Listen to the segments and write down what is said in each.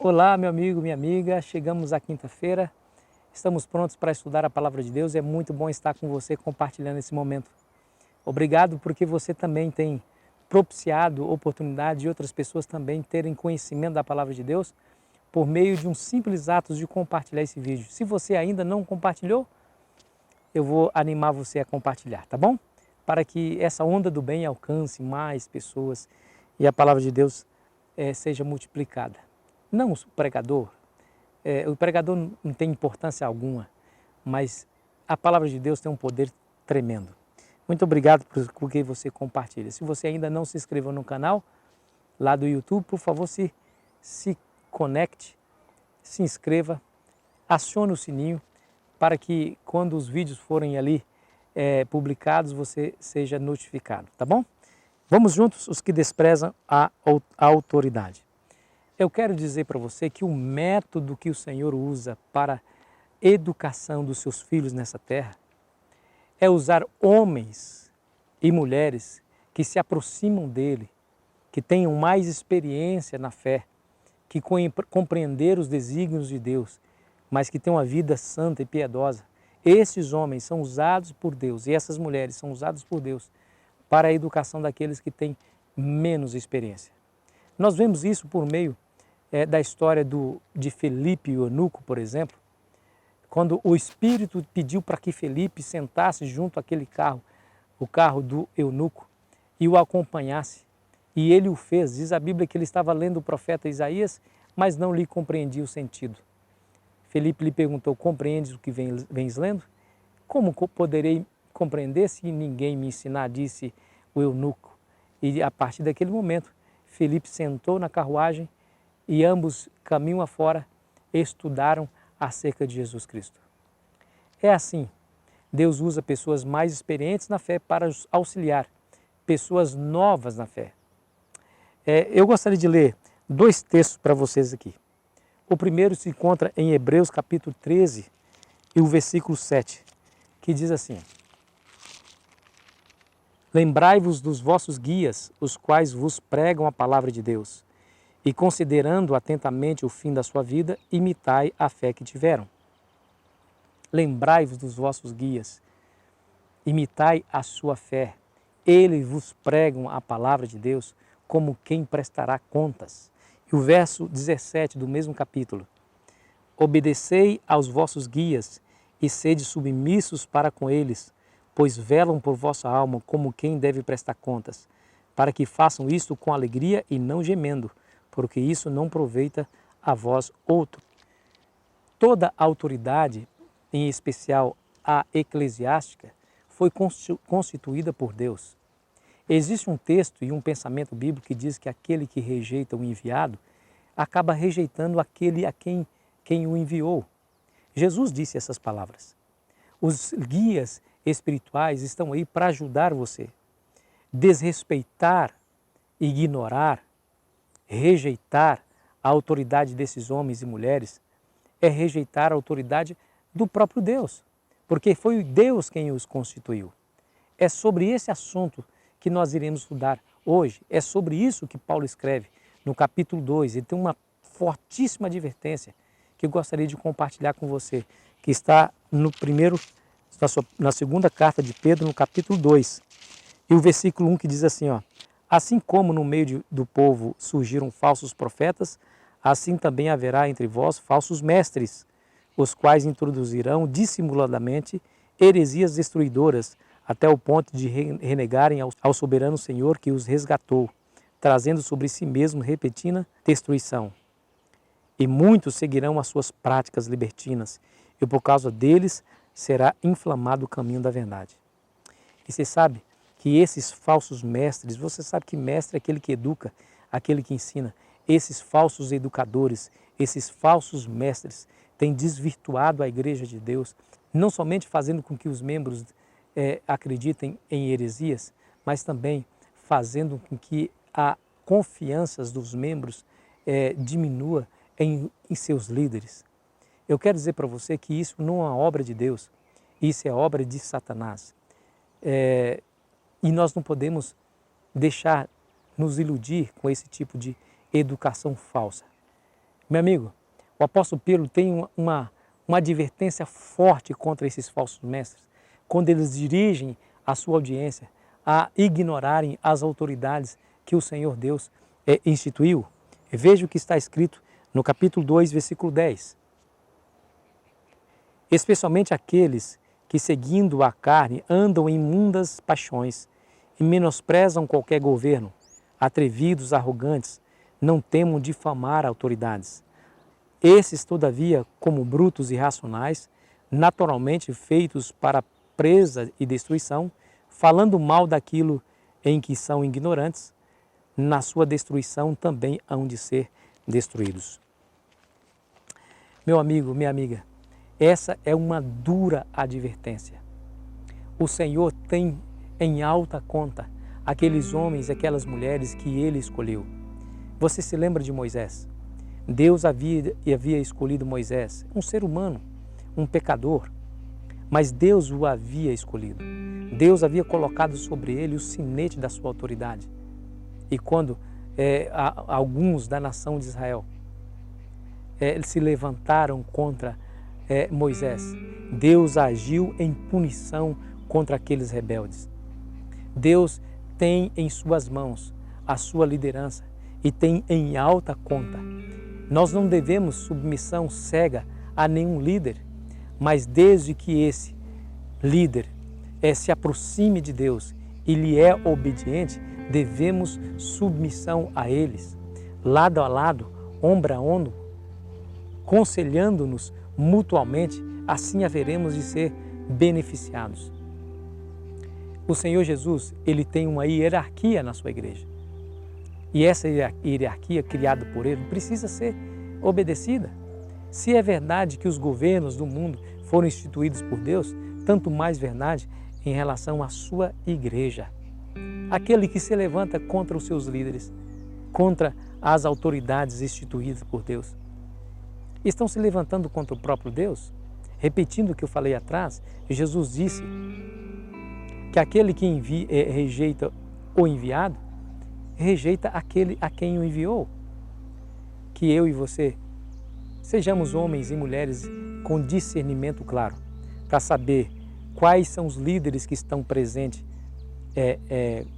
Olá, meu amigo, minha amiga. Chegamos à quinta-feira. Estamos prontos para estudar a Palavra de Deus. É muito bom estar com você compartilhando esse momento. Obrigado porque você também tem propiciado oportunidade de outras pessoas também terem conhecimento da Palavra de Deus por meio de um simples ato de compartilhar esse vídeo. Se você ainda não compartilhou, eu vou animar você a compartilhar, tá bom? Para que essa onda do bem alcance mais pessoas e a Palavra de Deus seja multiplicada. Não o pregador não tem importância alguma, mas a Palavra de Deus tem um poder tremendo. Muito obrigado por que você compartilha. Se você ainda não se inscreveu no canal lá do YouTube, por favor, se conecte, se inscreva, acione o sininho para que quando os vídeos forem ali publicados, você seja notificado, tá bom? Vamos juntos, os que desprezam a autoridade. Eu quero dizer para você que o método que o Senhor usa para a educação dos seus filhos nessa terra é usar homens e mulheres que se aproximam dele, que tenham mais experiência na fé, que compreenderam os desígnios de Deus, mas que tenham uma vida santa e piedosa. Esses homens são usados por Deus e essas mulheres são usadas por Deus para a educação daqueles que têm menos experiência. Nós vemos isso por meio da história de Felipe e o eunuco, por exemplo, quando o Espírito pediu para que Felipe sentasse junto àquele carro, o carro do eunuco, e o acompanhasse. E ele o fez. Diz a Bíblia que ele estava lendo o profeta Isaías, mas não lhe compreendia o sentido. Felipe lhe perguntou: compreendes o que vens lendo? Como poderei compreender se ninguém me ensinar? Disse o eunuco. E a partir daquele momento, Felipe sentou na carruagem e ambos, caminho afora, estudaram acerca de Jesus Cristo. É assim, Deus usa pessoas mais experientes na fé para auxiliar pessoas novas na fé. Eu gostaria de ler dois textos para vocês aqui. O primeiro se encontra em Hebreus capítulo 13 e o versículo 7, que diz assim: Lembrai-vos dos vossos guias, os quais vos pregam a palavra de Deus, e considerando atentamente o fim da sua vida, imitai a fé que tiveram. Lembrai-vos dos vossos guias, imitai a sua fé. Eles vos pregam a palavra de Deus como quem prestará contas. E o verso 17 do mesmo capítulo: Obedecei aos vossos guias e sede submissos para com eles, pois velam por vossa alma como quem deve prestar contas, para que façam isto com alegria e não gemendo, porque isso não aproveita a vós outro. Toda a autoridade, em especial a eclesiástica, foi constituída por Deus. Existe um texto e um pensamento bíblico que diz que aquele que rejeita o enviado acaba rejeitando aquele a quem o enviou. Jesus disse essas palavras. Os guias espirituais estão aí para ajudar você. Desrespeitar, ignorar, rejeitar a autoridade desses homens e mulheres é rejeitar a autoridade do próprio Deus, porque foi Deus quem os constituiu. É sobre esse assunto que nós iremos estudar hoje. É sobre isso que Paulo escreve no capítulo 2. Ele tem uma fortíssima advertência que eu gostaria de compartilhar com você, que está na segunda carta de Pedro, no capítulo 2. E o versículo 1 que diz assim, assim como no meio do povo surgiram falsos profetas, assim também haverá entre vós falsos mestres, os quais introduzirão dissimuladamente heresias destruidoras, até o ponto de renegarem ao soberano Senhor que os resgatou, trazendo sobre si mesmo repentina destruição. E muitos seguirão as suas práticas libertinas, e por causa deles será inflamado o caminho da verdade. E você sabe que esses falsos mestres, você sabe que mestre é aquele que educa, aquele que ensina. Esses falsos educadores, esses falsos mestres têm desvirtuado a igreja de Deus, não somente fazendo com que os membros acreditem em heresias, mas também fazendo com que a confiança dos membros diminua em seus líderes. Eu quero dizer para você que isso não é uma obra de Deus, isso é obra de Satanás. E nós não podemos deixar nos iludir com esse tipo de educação falsa. Meu amigo, o apóstolo Pedro tem uma advertência forte contra esses falsos mestres, quando eles dirigem a sua audiência a ignorarem as autoridades que o Senhor Deus instituiu. Veja o que está escrito no capítulo 2, versículo 10. Especialmente aqueles que, seguindo a carne, andam em imundas paixões e menosprezam qualquer governo, atrevidos, arrogantes, não temam difamar autoridades. Esses, todavia, como brutos e irracionais, naturalmente feitos para presa e destruição, falando mal daquilo em que são ignorantes, na sua destruição também hão de ser destruídos. Meu amigo, minha amiga, essa é uma dura advertência. O Senhor tem em alta conta aqueles homens e aquelas mulheres que Ele escolheu. Você se lembra de Moisés? Deus havia escolhido Moisés, um ser humano, um pecador, mas Deus o havia escolhido. Deus havia colocado sobre ele o sinete da sua autoridade. E quando alguns da nação de Israel se levantaram contra Moisés, Deus agiu em punição contra aqueles rebeldes. Deus tem em suas mãos a sua liderança e tem em alta conta. Nós não devemos submissão cega a nenhum líder, mas desde que esse líder se aproxime de Deus e lhe é obediente, devemos submissão a eles, lado a lado, ombro a ombro, conselhando-nos mutuamente, assim haveremos de ser beneficiados. O Senhor Jesus, Ele tem uma hierarquia na sua igreja. E essa hierarquia criada por Ele precisa ser obedecida. Se é verdade que os governos do mundo foram instituídos por Deus, tanto mais verdade em relação à sua igreja. Aquele que se levanta contra os seus líderes, contra as autoridades instituídas por Deus, estão se levantando contra o próprio Deus? Repetindo o que eu falei atrás, Jesus disse que aquele que rejeita o enviado, rejeita aquele a quem o enviou. Que eu e você sejamos homens e mulheres com discernimento claro, para saber quais são os líderes que estão presentes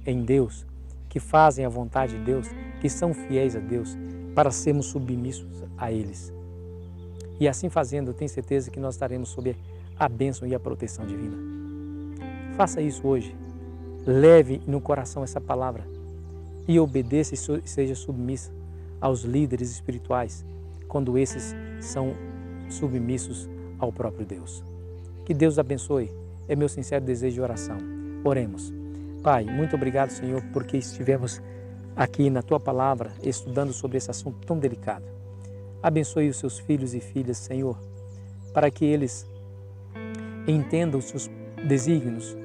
em Deus, que fazem a vontade de Deus, que são fiéis a Deus, para sermos submissos a eles. E assim fazendo, eu tenho certeza que nós estaremos sob a bênção e a proteção divina. Faça isso hoje. Leve no coração essa palavra e obedeça e seja submissa aos líderes espirituais, quando esses são submissos ao próprio Deus. Que Deus abençoe. É meu sincero desejo de oração. Oremos. Pai, muito obrigado, Senhor, porque estivemos aqui na Tua Palavra, estudando sobre esse assunto tão delicado. Abençoe os seus filhos e filhas, Senhor, para que eles entendam os seus desígnios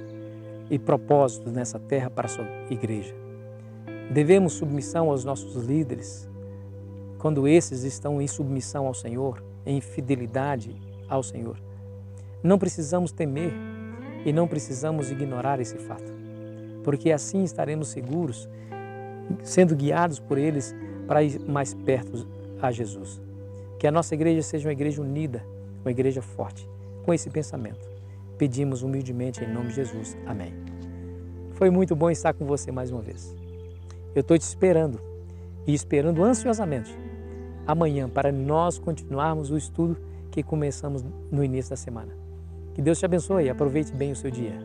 e propósitos nessa terra para a sua igreja. Devemos submissão aos nossos líderes, quando esses estão em submissão ao Senhor, em fidelidade ao Senhor. Não precisamos temer e não precisamos ignorar esse fato, porque assim estaremos seguros, sendo guiados por eles para ir mais perto a Jesus. Que a nossa igreja seja uma igreja unida, uma igreja forte. Com esse pensamento, pedimos humildemente em nome de Jesus. Amém. Foi muito bom estar com você mais uma vez. Eu estou te esperando e esperando ansiosamente amanhã para nós continuarmos o estudo que começamos no início da semana. Que Deus te abençoe e aproveite bem o seu dia.